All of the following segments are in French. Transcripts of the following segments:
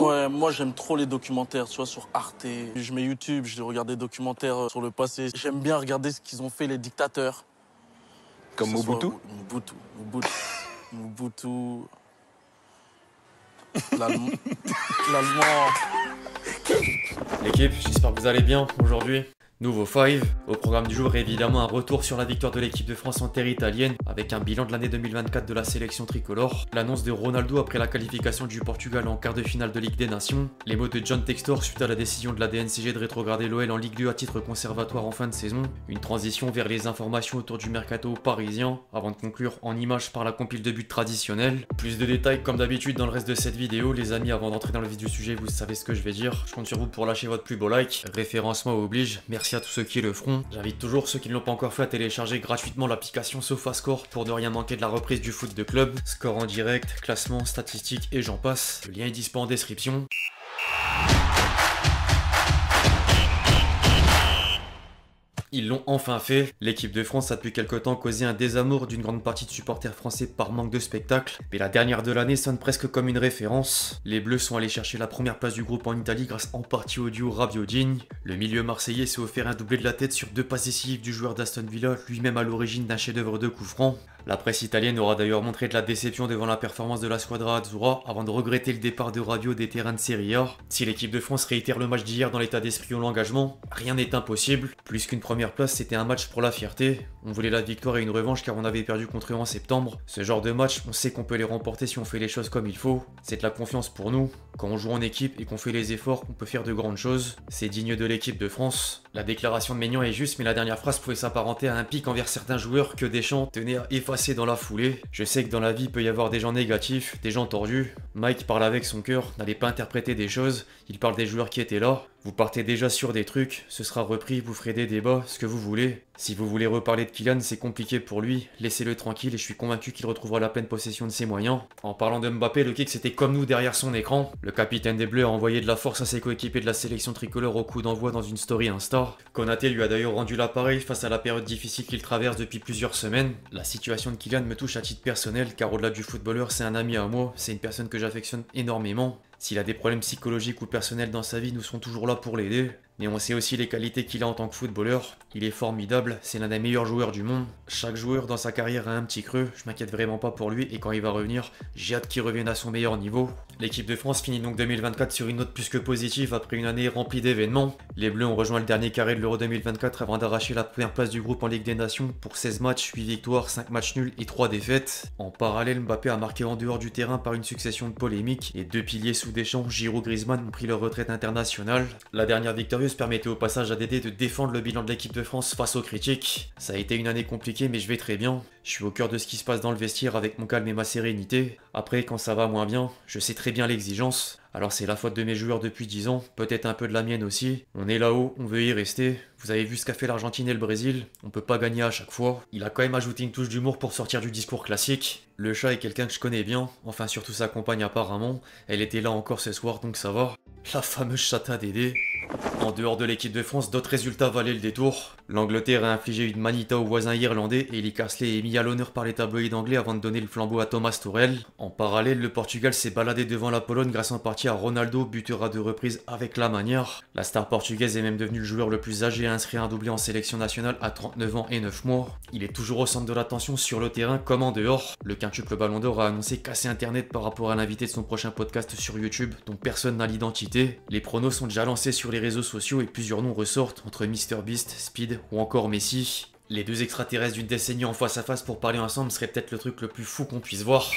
Ouais, moi j'aime trop les documentaires, tu vois, sur Arte. Je mets YouTube, je regarde des documentaires sur le passé. J'aime bien regarder ce qu'ils ont fait les dictateurs. Comme Mobutu? Mobutu. L'Allemand. L'Allemand. L'équipe, j'espère que vous allez bien aujourd'hui. Nouveau 5, au programme du jour évidemment un retour sur la victoire de l'équipe de France en terre italienne avec un bilan de l'année 2024 de la sélection tricolore, l'annonce de Ronaldo après la qualification du Portugal en quart de finale de Ligue des Nations, les mots de John Textor suite à la décision de la DNCG de rétrograder l'OL en Ligue 2 à titre conservatoire en fin de saison, une transition vers les informations autour du mercato parisien avant de conclure en images par la compile de buts traditionnelle. Plus de détails comme d'habitude dans le reste de cette vidéo les amis. Avant d'entrer dans le vif du sujet, vous savez ce que je vais dire, je compte sur vous pour lâcher votre plus beau like, référencement oblige, merci à tous ceux qui le feront. J'invite toujours ceux qui ne l'ont pas encore fait à télécharger gratuitement l'application SofaScore pour ne rien manquer de la reprise du foot de club. Score en direct, classement, statistiques et j'en passe. Le lien est dispo en description. Ils l'ont enfin fait. L'équipe de France a depuis quelque temps causé un désamour d'une grande partie de supporters français par manque de spectacle. Mais la dernière de l'année sonne presque comme une référence. Les Bleus sont allés chercher la première place du groupe en Italie grâce en partie au duo Rabiot-Digne. Le milieu marseillais s'est offert un doublé de la tête sur 2 passes décisives du joueur d'Aston Villa, lui-même à l'origine d'un chef-d'œuvre de coup franc. La presse italienne aura d'ailleurs montré de la déception devant la performance de la squadra Azzurra avant de regretter le départ de Rabiot des terrains de Serie A. Si l'équipe de France réitère le match d'hier dans l'état d'esprit ou l'engagement, rien n'est impossible. Plus qu'une première place, c'était un match pour la fierté. On voulait la victoire et une revanche car on avait perdu contre eux en septembre. Ce genre de match, on sait qu'on peut les remporter si on fait les choses comme il faut. C'est de la confiance pour nous. Quand on joue en équipe et qu'on fait les efforts, on peut faire de grandes choses. C'est digne de l'équipe de France. La déclaration de Maignan est juste, mais la dernière phrase pouvait s'apparenter à un pic envers certains joueurs que Deschamps tenait à effacer dans la foulée. Je sais que dans la vie, il peut y avoir des gens négatifs, des gens tordus. Mike parle avec son cœur, n'allez pas interpréter des choses. Il parle des joueurs qui étaient là. Vous partez déjà sur des trucs, ce sera repris, vous ferez des débats, ce que vous voulez. Si vous voulez reparler de Kylian, c'est compliqué pour lui, laissez-le tranquille et je suis convaincu qu'il retrouvera la pleine possession de ses moyens. En parlant de Mbappé, le kick c'était comme nous derrière son écran. Le capitaine des Bleus a envoyé de la force à ses coéquipiers de la sélection tricolore au coup d'envoi dans une story Insta. Konaté lui a d'ailleurs rendu l'appareil face à la période difficile qu'il traverse depuis plusieurs semaines. La situation de Kylian me touche à titre personnel car au-delà du footballeur, c'est un ami à moi, c'est une personne que j'affectionne énormément. S'il a des problèmes psychologiques ou personnels dans sa vie, nous serons toujours là pour l'aider. Mais on sait aussi les qualités qu'il a en tant que footballeur. Il est formidable, c'est l'un des meilleurs joueurs du monde. Chaque joueur dans sa carrière a un petit creux, je m'inquiète vraiment pas pour lui et quand il va revenir, j'ai hâte qu'il revienne à son meilleur niveau. L'équipe de France finit donc 2024 sur une note plus que positive après une année remplie d'événements. Les Bleus ont rejoint le dernier carré de l'Euro 2024 avant d'arracher la première place du groupe en Ligue des Nations pour 16 matchs, 8 victoires, 5 matchs nuls et 3 défaites. En parallèle, Mbappé a marqué en dehors du terrain par une succession de polémiques et 2 piliers sous Deschamps, Giroud, Griezmann ont pris leur retraite internationale. La dernière victorieuse permettait au passage à Dédé de défendre le bilan de l'équipe de France face aux critiques. Ça a été une année compliquée mais je vais très bien. Je suis au cœur de ce qui se passe dans le vestiaire avec mon calme et ma sérénité. Après, quand ça va moins bien, je sais très bien l'exigence. Alors c'est la faute de mes joueurs depuis 10 ans, peut-être un peu de la mienne aussi. On est là-haut, on veut y rester. Vous avez vu ce qu'a fait l'Argentine et le Brésil, on peut pas gagner à chaque fois. Il a quand même ajouté une touche d'humour pour sortir du discours classique. Le chat est quelqu'un que je connais bien, enfin surtout sa compagne apparemment. Elle était là encore ce soir donc ça va. La fameuse chatte à Dédé. En dehors de l'équipe de France, d'autres résultats valaient le détour. L'Angleterre a infligé une manita aux voisins irlandais et Lee Carsley est mis à l'honneur par les tabloïds anglais avant de donner le flambeau à Thomas Tuchel. En parallèle, le Portugal s'est baladé devant la Pologne grâce en partie à Ronaldo, buteur à 2 reprises avec la manière. La star portugaise est même devenue le joueur le plus âgé à inscrire un doublé en sélection nationale à 39 ans et 9 mois. Il est toujours au centre de l'attention sur le terrain comme en dehors. Le quintuple Ballon d'Or a annoncé casser internet par rapport à l'invité de son prochain podcast sur YouTube dont personne n'a l'identité. Les pronos sont déjà lancés sur les réseaux sociaux et plusieurs noms ressortent entre MrBeast, Speed ou encore Messi. Les deux extraterrestres d'une décennie en face à face pour parler ensemble serait peut-être le truc le plus fou qu'on puisse voir.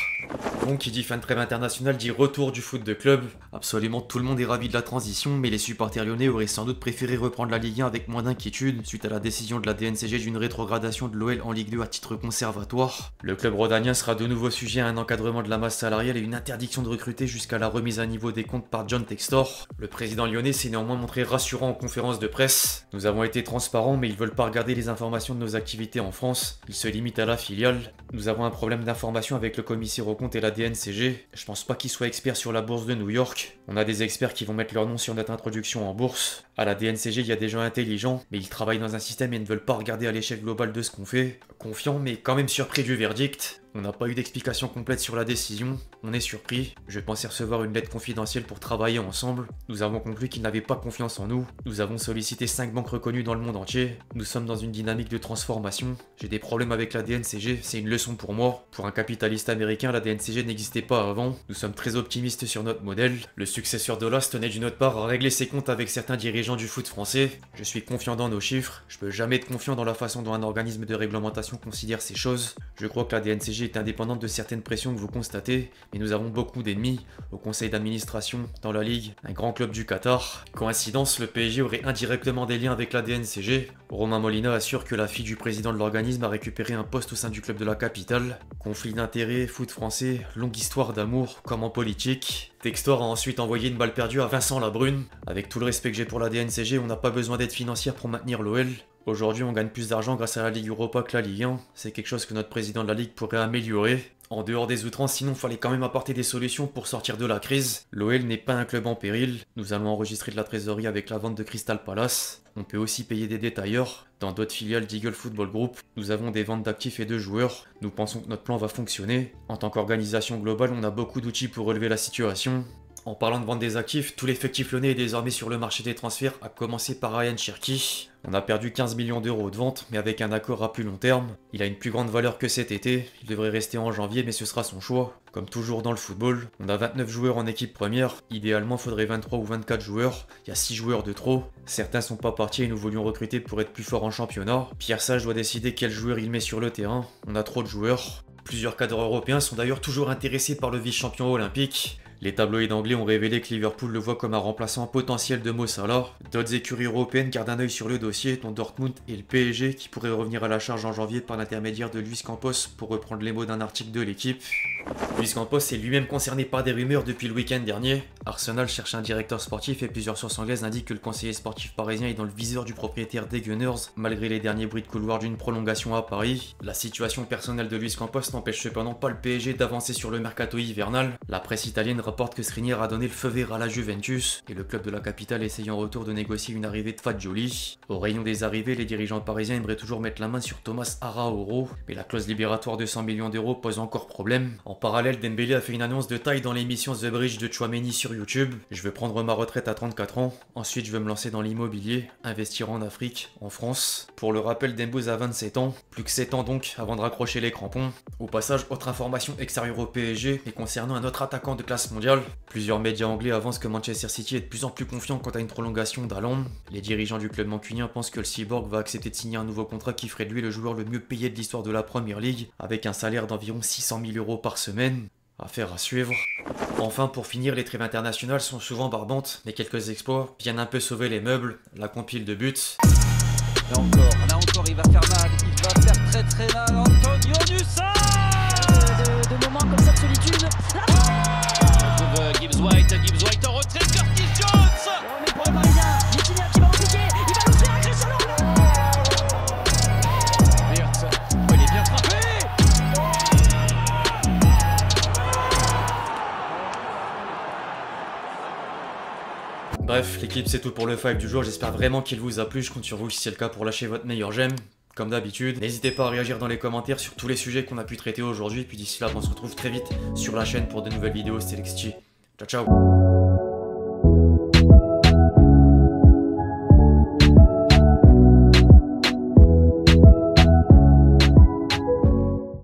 Bon, qui dit fin de trêve internationale dit retour du foot de club. Absolument tout le monde est ravi de la transition, mais les supporters lyonnais auraient sans doute préféré reprendre la Ligue 1 avec moins d'inquiétude suite à la décision de la DNCG d'une rétrogradation de l'OL en Ligue 2 à titre conservatoire. Le club rhodanien sera de nouveau sujet à un encadrement de la masse salariale et une interdiction de recruter jusqu'à la remise à niveau des comptes par John Textor. Le président lyonnais s'est néanmoins montré rassurant en conférence de presse. Nous avons été transparents, mais ils veulent pas regarder les informations de nos activités en France. Ils se limitent à la filiale. Nous avons un problème d'information avec le commissaire aux comptes et la DNCG. Je pense pas qu'ils soient experts sur la bourse de New York. On a des experts qui vont mettre leur nom sur notre introduction en bourse. À la DNCG, il y a des gens intelligents, mais ils travaillent dans un système et ne veulent pas regarder à l'échelle globale de ce qu'on fait. Confiant mais quand même surpris du verdict. On n'a pas eu d'explication complète sur la décision, on est surpris. Je pensais recevoir une lettre confidentielle pour travailler ensemble. Nous avons conclu qu'ils n'avaient pas confiance en nous. Nous avons sollicité 5 banques reconnues dans le monde entier. Nous sommes dans une dynamique de transformation. J'ai des problèmes avec la DNCG, c'est une leçon pour moi. Pour un capitaliste américain, la DNCG n'existait pas avant. Nous sommes très optimistes sur notre modèle. Le successeur de l'AS tenait d'une autre part à régler ses comptes avec certains dirigeants du foot français. Je suis confiant dans nos chiffres. Je peux jamais être confiant dans la façon dont un organisme de réglementation considère ces choses. Je crois que la DNCG est indépendante de certaines pressions que vous constatez, mais nous avons beaucoup d'ennemis au conseil d'administration, dans la ligue, un grand club du Qatar. Coïncidence, le PSG aurait indirectement des liens avec la DNCG. Romain Molina assure que la fille du président de l'organisme a récupéré un poste au sein du club de la capitale. Conflit d'intérêts, foot français, longue histoire d'amour, comme en politique. Textor a ensuite envoyé une balle perdue à Vincent Labrune. Avec tout le respect que j'ai pour la DNCG, on n'a pas besoin d'aide financière pour maintenir l'OL. Aujourd'hui, on gagne plus d'argent grâce à la Ligue Europa que la Ligue 1. C'est quelque chose que notre président de la Ligue pourrait améliorer. En dehors des outrances, sinon, fallait quand même apporter des solutions pour sortir de la crise. L'OL n'est pas un club en péril. Nous allons enregistrer de la trésorerie avec la vente de Crystal Palace. On peut aussi payer des détailleurs. Dans d'autres filiales d'Eagle Football Group, nous avons des ventes d'actifs et de joueurs. Nous pensons que notre plan va fonctionner. En tant qu'organisation globale, on a beaucoup d'outils pour relever la situation. En parlant de vente des actifs, tout l'effectif lyonnais est désormais sur le marché des transferts, à commencer par Ryan Cherki. On a perdu 15 millions d'euros de vente, mais avec un accord à plus long terme. Il a une plus grande valeur que cet été, il devrait rester en janvier, mais ce sera son choix. Comme toujours dans le football, on a 29 joueurs en équipe première, idéalement faudrait 23 ou 24 joueurs, il y a 6 joueurs de trop. Certains sont pas partis et nous voulions recruter pour être plus forts en championnat. Pierre Sage doit décider quel joueur il met sur le terrain, on a trop de joueurs. Plusieurs cadres européens sont d'ailleurs toujours intéressés par le vice-champion olympique. Les tabloïds anglais ont révélé que Liverpool le voit comme un remplaçant potentiel de Mo Salah. D'autres écuries européennes gardent un œil sur le dossier, dont Dortmund et le PSG, qui pourraient revenir à la charge en janvier par l'intermédiaire de Luis Campos, pour reprendre les mots d'un article de l'équipe. Luis Campos est lui-même concerné par des rumeurs depuis le week-end dernier. Arsenal cherche un directeur sportif et plusieurs sources anglaises indiquent que le conseiller sportif parisien est dans le viseur du propriétaire des Gunners, malgré les derniers bruits de couloir d'une prolongation à Paris. La situation personnelle de Luis Campos n'empêche cependant pas le PSG d'avancer sur le mercato hivernal. La presse italienne rapporte que Skriniar a donné le feu vert à la Juventus, et le club de la capitale essaye en retour de négocier une arrivée de Fagioli. Au rayon des arrivées, les dirigeants parisiens aimeraient toujours mettre la main sur Thomas Araouro, mais la clause libératoire de 100 millions d'euros pose encore problème. En parallèle, Dembélé a fait une annonce de taille dans l'émission The Bridge de Tchouaméni sur YouTube. Je veux prendre ma retraite à 34 ans, ensuite je veux me lancer dans l'immobilier, investir en Afrique, en France. Pour le rappel, Dembouz a 27 ans, plus que 7 ans donc avant de raccrocher les crampons. Au passage, autre information extérieure au PSG, et concernant un autre attaquant de classe mondiale. Plusieurs médias anglais avancent que Manchester City est de plus en plus confiant quant à une prolongation d'Haaland. Les dirigeants du club mancunien pensent que le Cyborg va accepter de signer un nouveau contrat qui ferait de lui le joueur le mieux payé de l'histoire de la Premier League, avec un salaire d'environ 600 000 euros par semaine. Affaire à suivre. Enfin, pour finir, les trêves internationales sont souvent barbantes, mais quelques exploits viennent un peu sauver les meubles, la compile de buts. Et encore, là encore, il va faire mal, il va faire très très mal, Antonio Nusa de moments comme ça de solitude. On trouve Gibbs White en retrait, Curtis Jones. Mais pour le Parisien, Vitinha qui va l'impliquer, il va l'ouvrir à Cristiano. Wirtz, il est bien frappé. Bref, l'équipe c'est tout pour le 5 du jour, j'espère vraiment qu'il vous a plu, je compte sur vous si c'est le cas pour lâcher votre meilleur j'aime. Comme d'habitude, n'hésitez pas à réagir dans les commentaires sur tous les sujets qu'on a pu traiter aujourd'hui, puis d'ici là on se retrouve très vite sur la chaîne pour de nouvelles vidéos, c'était Lexchi. Ciao ciao.